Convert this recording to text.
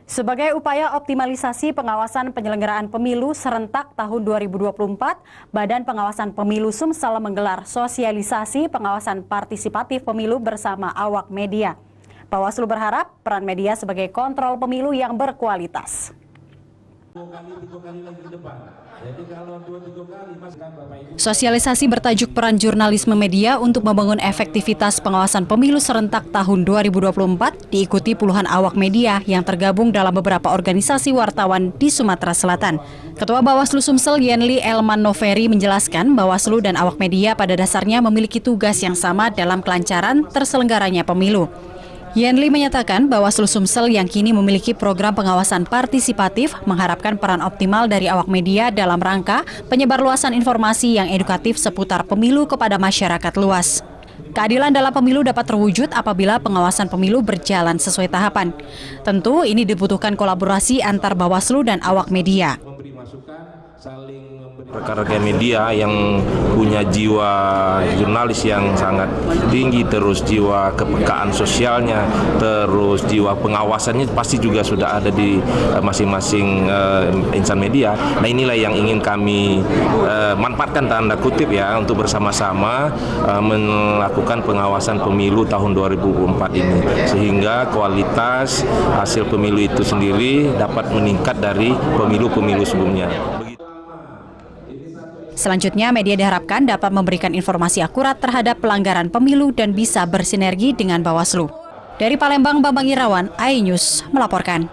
Sebagai upaya optimalisasi pengawasan penyelenggaraan pemilu serentak tahun 2024, Badan Pengawasan Pemilu Sumsel menggelar sosialisasi pengawasan partisipatif pemilu bersama awak media. Bawaslu berharap peran media sebagai kontrol pemilu yang berkualitas. Sosialisasi bertajuk peran jurnalisme media untuk membangun efektivitas pengawasan pemilu serentak tahun 2024 diikuti puluhan awak media yang tergabung dalam beberapa organisasi wartawan di Sumatera Selatan. Ketua Bawaslu Sumsel Yenli Elman Noveri menjelaskan Bawaslu dan awak media pada dasarnya memiliki tugas yang sama dalam kelancaran terselenggaranya pemilu. Yenli menyatakan Bawaslu Sumsel yang kini memiliki program pengawasan partisipatif mengharapkan peran optimal dari awak media dalam rangka penyebarluasan informasi yang edukatif seputar pemilu kepada masyarakat luas. Keadilan dalam pemilu dapat terwujud apabila pengawasan pemilu berjalan sesuai tahapan. Tentu ini dibutuhkan kolaborasi antar Bawaslu dan awak media. Rekan-rekan media yang punya jiwa jurnalis yang sangat tinggi, terus jiwa kepekaan sosialnya, terus jiwa pengawasannya pasti juga sudah ada di masing-masing insan media. Nah, inilah yang ingin kami manfaatkan tanda kutip ya untuk bersama-sama melakukan pengawasan pemilu tahun 2024 ini, sehingga kualitas hasil pemilu itu sendiri dapat meningkat dari pemilu-pemilu sebelumnya. Selanjutnya, media diharapkan dapat memberikan informasi akurat terhadap pelanggaran pemilu dan bisa bersinergi dengan Bawaslu. Dari Palembang, Bambang Irawan, iNews melaporkan.